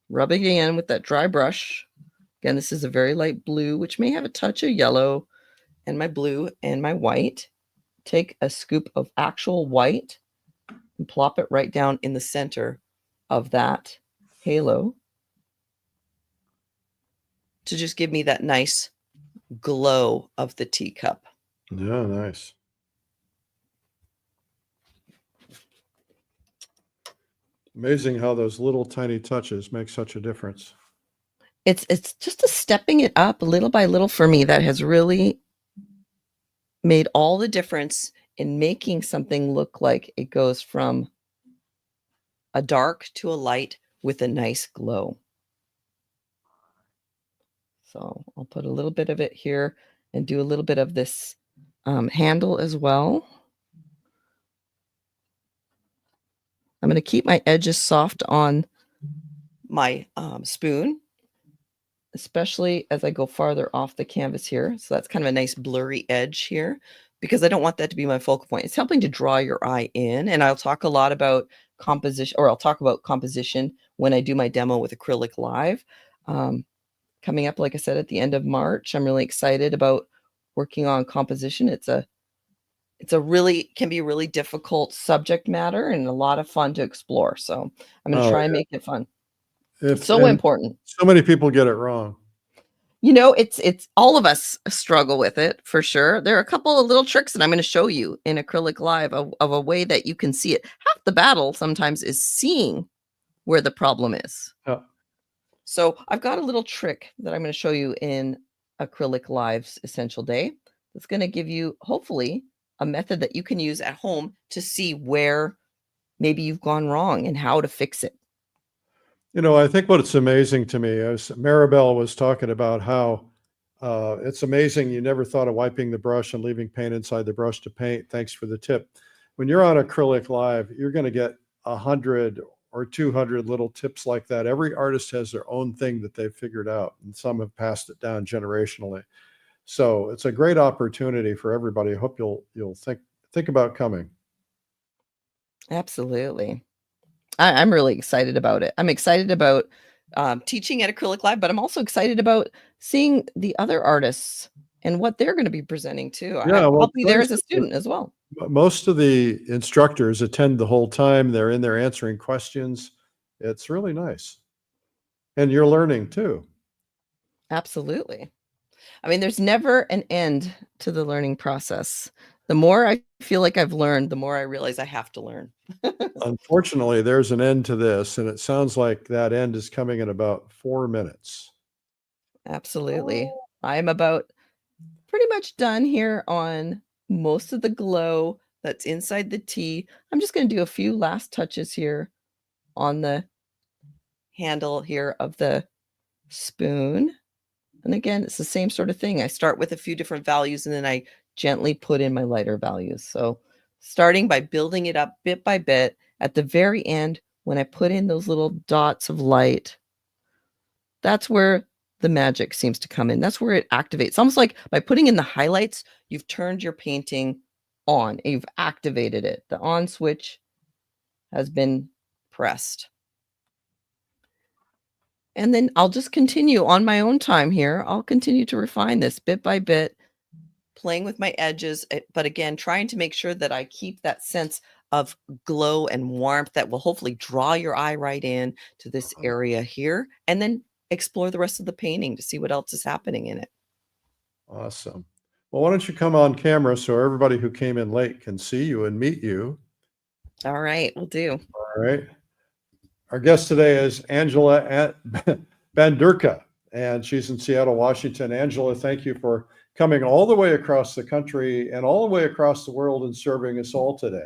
Rubbing it in with that dry brush. Again, this is a very light blue, which may have a touch of yellow, and my blue and my white. Take a scoop of actual white and plop it right down in the center of that halo to just give me that nice glow of the teacup. Yeah, nice. Amazing how those little tiny touches make such a difference. It's just a stepping it up little by little for me that has really made all the difference in making something look like it goes from a dark to a light with a nice glow. So I'll put a little bit of it here and do a little bit of this handle as well. I'm going to keep my edges soft on my spoon, especially as I go farther off the canvas here. So that's kind of a nice blurry edge here, because I don't want that to be my focal point. It's helping to draw your eye in. And I'll talk a lot about composition, or I'll talk about composition when I do my demo with Acrylic Live. Coming up, like I said, at the end of March. I'm really excited about working on composition. It's a really, can be a really difficult subject matter and a lot of fun to explore. So I'm going to try and make it fun. It's so important. So many people get it wrong. You know, it's all of us struggle with it for sure. There are a couple of little tricks that I'm going to show you in Acrylic Live of a way that you can see it. Half the battle sometimes is seeing where the problem is. Yeah. So I've got a little trick that I'm going to show you in Acrylic Live's Essential Day. It's going to give you, hopefully, a method that you can use at home to see where maybe you've gone wrong and how to fix it. You know, I think what's amazing to me, as Maribel was talking about how it's amazing you never thought of wiping the brush and leaving paint inside the brush to paint. Thanks for the tip. When you're on Acrylic Live, you're going to get 100 or 200 little tips like that. Every artist has their own thing that they've figured out, and some have passed it down generationally. So it's a great opportunity for everybody. I hope you'll think about coming. Absolutely. I'm really excited about it. I'm excited about teaching at Acrylic Live, but I'm also excited about seeing the other artists and what they're going to be presenting too. Yeah, well, I'll be there as a student as well. Most of the instructors attend the whole time. They're in there answering questions. It's really nice. And you're learning too. Absolutely. I mean, there's never an end to the learning process. The more I feel like I've learned, the more I realize I have to learn. Unfortunately, there's an end to this, and it sounds like that end is coming in about 4 minutes. Absolutely. I'm about pretty much done here on most of the glow that's inside the tea. I'm just going to do a few last touches here on the handle here of the spoon. And again, it's the same sort of thing. I start with a few different values and then I gently put in my lighter values. So starting by building it up bit by bit, at the very end, when I put in those little dots of light, that's where the magic seems to come in. That's where it activates. It's almost like by putting in the highlights, you've turned your painting on and you've activated it. The on switch has been pressed. And then I'll just continue on my own time here. I'll continue to refine this bit by bit, playing with my edges, but again, trying to make sure that I keep that sense of glow and warmth that will hopefully draw your eye right in to this area here, and then explore the rest of the painting to see what else is happening in it. Awesome. Well, why don't you come on camera so everybody who came in late can see you and meet you. All right, we'll do. All right. Our guest today is Angela Bandurka, and she's in Seattle, Washington. Angela, thank you for coming all the way across the country and all the way across the world and serving us all today.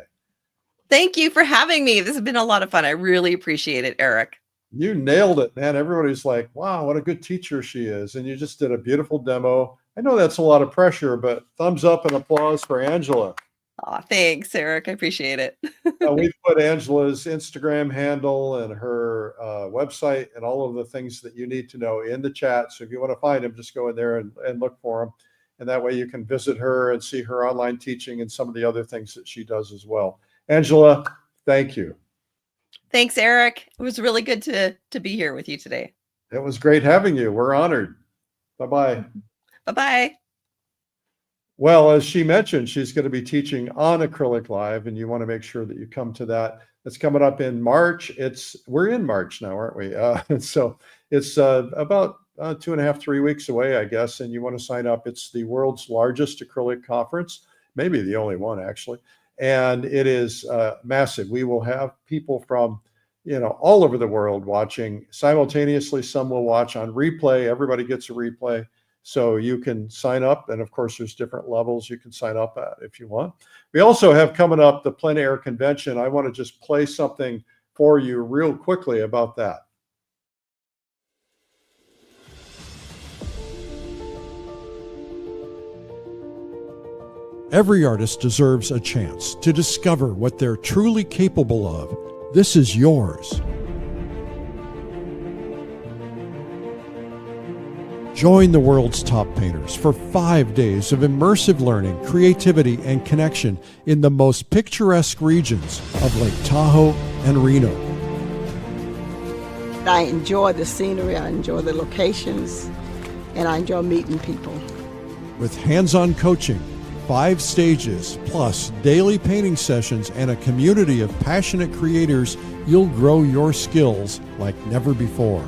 Thank you for having me. This has been a lot of fun. I really appreciate it, Eric. You nailed it, man. Everybody's like, wow, what a good teacher she is. And you just did a beautiful demo. I know that's a lot of pressure, but thumbs up and applause for Angela. Oh, thanks, Eric. I appreciate it. We've put Angela's Instagram handle and her website and all of the things that you need to know in the chat. So if you want to find them, just go in there and look for them. And that way you can visit her and see her online teaching and some of the other things that she does as well. Angela, thank you. Thanks, Eric. It was really good to be here with you today. It was great having you. We're honored. Bye-bye. Bye-bye. Well, as she mentioned, she's going to be teaching on Acrylic Live, and you want to make sure that you come to that. It's coming up in March. We're in March now, aren't we? So it's about 2.5, 3 weeks away, I guess, and you want to sign up. It's the world's largest acrylic conference, maybe the only one, actually. And it is massive. We will have people from, all over the world watching simultaneously. Some will watch on replay. Everybody gets a replay. So you can sign up. And of course, there's different levels you can sign up at if you want. We also have coming up the Plein Air Convention. I want to just play something for you real quickly about that. Every artist deserves a chance to discover what they're truly capable of. This is yours. Join the world's top painters for 5 days of immersive learning, creativity, and connection in the most picturesque regions of Lake Tahoe and Reno. I enjoy the scenery, I enjoy the locations, and I enjoy meeting people. With hands-on coaching, 5 stages, plus daily painting sessions and a community of passionate creators, you'll grow your skills like never before.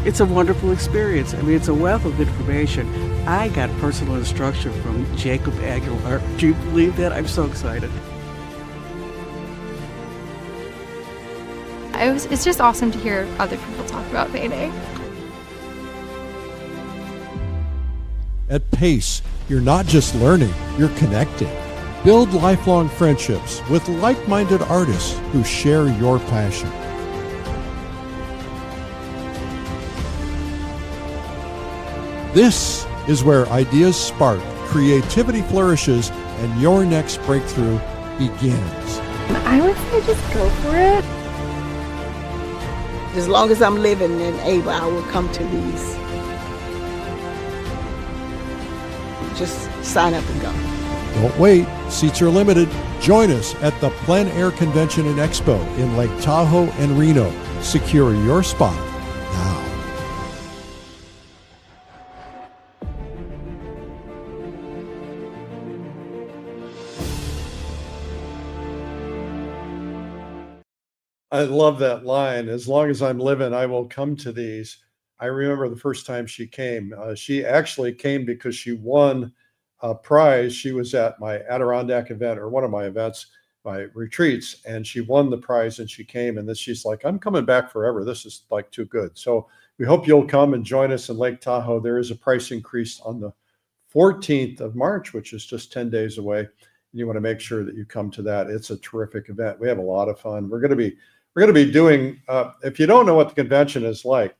It's a wonderful experience. I mean, it's a wealth of information. I got personal instruction from 𝗕𝗶𝗁𝗃. Do you believe that? I'm so excited. It's just awesome to hear other people talk about painting. At PACE, you're not just learning, you're connecting. Build lifelong friendships with like-minded artists who share your passion. This is where ideas spark, creativity flourishes, and your next breakthrough begins. I would say just go for it. As long as I'm living and able, I will come to these. Just sign up and go. Don't wait. Seats are limited. Join us at the 𝗠𝗏𝗄𝗃 Convention and Expo in Lake Tahoe and Reno. Secure your spot now. I love that line. As long as I'm living, I will come to these. I remember the first time she came. She actually came because she won a prize. She was at my Adirondack event, or one of my events, my retreats, and she won the prize and she came. And then she's like, I'm coming back forever. This is like too good. So we hope you'll come and join us in Lake Tahoe. There is a price increase on the 14th of March, which is just 10 days away. You want to make sure that you come to that. It's a terrific event. We have a lot of fun. We're going to be doing, if you don't know what the convention is like,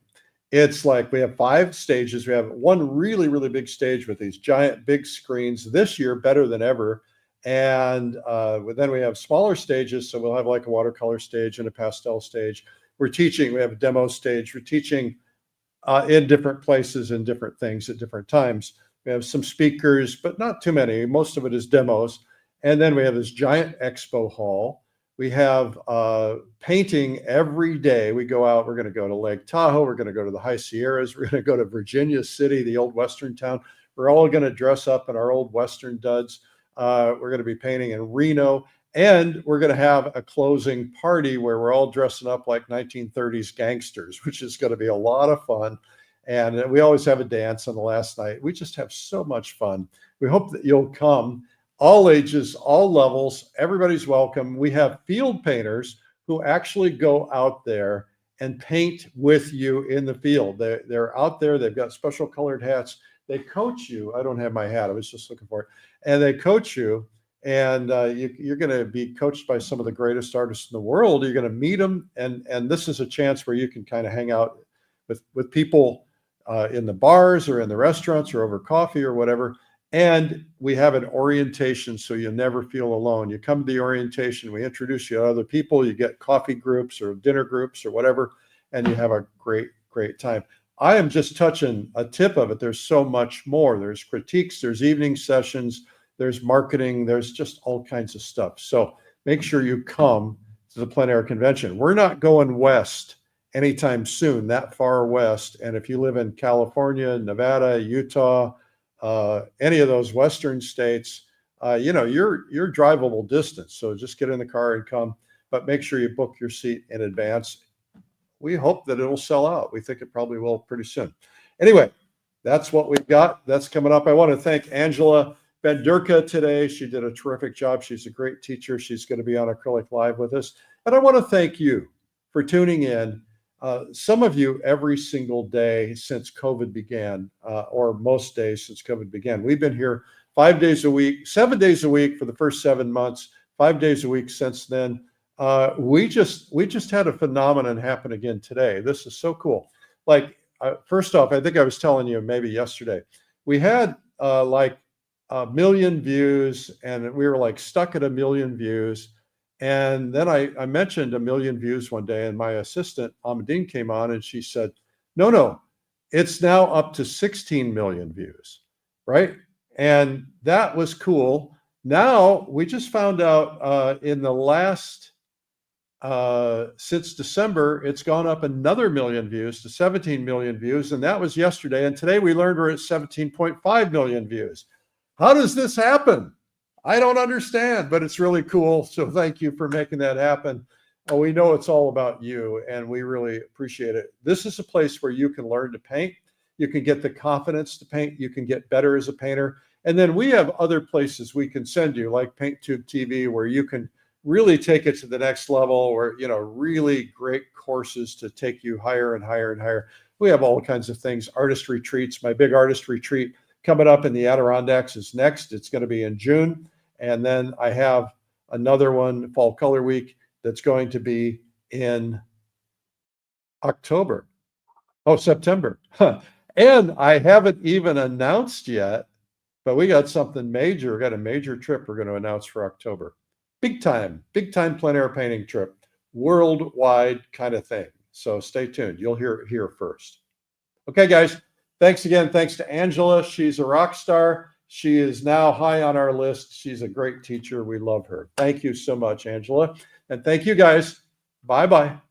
it's like we have 5 stages. We have one really, really big stage with these giant big screens this year, better than ever. And then we have smaller stages. So we'll have like a watercolor stage and a pastel stage. We're teaching, we have a demo stage. We're teaching in different places and different things at different times. We have some speakers, but not too many. Most of it is demos. And then we have this giant expo hall. We have painting every day. We go out, we're going to go to Lake Tahoe. We're going to go to the High Sierras. We're going to go to Virginia City, the old Western town. We're all going to dress up in our old Western duds. We're going to be painting in Reno. And we're going to have a closing party where we're all dressing up like 1930s gangsters, which is going to be a lot of fun. And we always have a dance on the last night. We just have so much fun. We hope that you'll come. All ages, all levels, everybody's welcome. We have field painters who actually go out there and paint with you in the field. They're out there, they've got special colored hats. They coach you. I don't have my hat, I was just looking for it. And they coach you, and you're going to be coached by some of the greatest artists in the world. You're going to meet them, and this is a chance where you can kind of hang out with people in the bars or in the restaurants or over coffee or whatever. And we have an orientation, so you'll never feel alone. You come to the orientation, we introduce you to other people, you get coffee groups or dinner groups or whatever, and you have a great, great time. I am just touching a tip of it. There's so much more. There's critiques, there's evening sessions, there's marketing, there's just all kinds of stuff. So make sure you come to the 𝗠𝗏𝗃 Convention. We're not going west anytime soon, that far west. And if you live in California, Nevada, Utah, any of those Western states, you're drivable distance. So just get in the car and come, but make sure you book your seat in advance. We hope that it'll sell out. We think it probably will pretty soon. Anyway, that's what we've got. That's coming up. I want to thank Angela Bandurka today. She did a terrific job. She's a great teacher. She's going to be on Acrylic Live with us. And I want to thank you for tuning in. Some of you every single day since COVID began, or most days since COVID began. We've been here 5 days a week, 7 days a week for the first 7 months, 5 days a week since then. We just had a phenomenon happen again today. This is so cool. Like, first off, I think I was telling you maybe yesterday, we had like 1 million views, and we were like stuck at 1 million views. And then I mentioned 1 million views one day, and my assistant, Amadine, came on and she said, no, it's now up to 16 million views, right? And that was cool. Now, we just found out in the last, since December, it's gone up another 1 million views to 17 million views. And that was yesterday. And today we learned we're at 17.5 million views. How does this happen? I don't understand, but it's really cool. So thank you for making that happen. We know it's all about you, and we really appreciate it. This is a place where you can learn to paint. You can get the confidence to paint. You can get better as a painter. And then we have other places we can send you, like PaintTube TV, where you can really take it to the next level, or, really great courses to take you higher and higher and higher. We have all kinds of things. Artist retreats. My big artist retreat coming up in the Adirondacks is next. It's going to be in June. And then I have another one, Fall Color Week, that's going to be in October. Oh, September. And I haven't even announced yet, but we got something major. We got a major trip we're going to announce for October. Big time plein air painting trip, worldwide kind of thing. So stay tuned. You'll hear it here first. Okay, guys. Thanks again. Thanks to Angela. She's a rock star. She is now high on our list. She's a great teacher. We love her. Thank you so much, Angela. And thank you, guys. Bye-bye.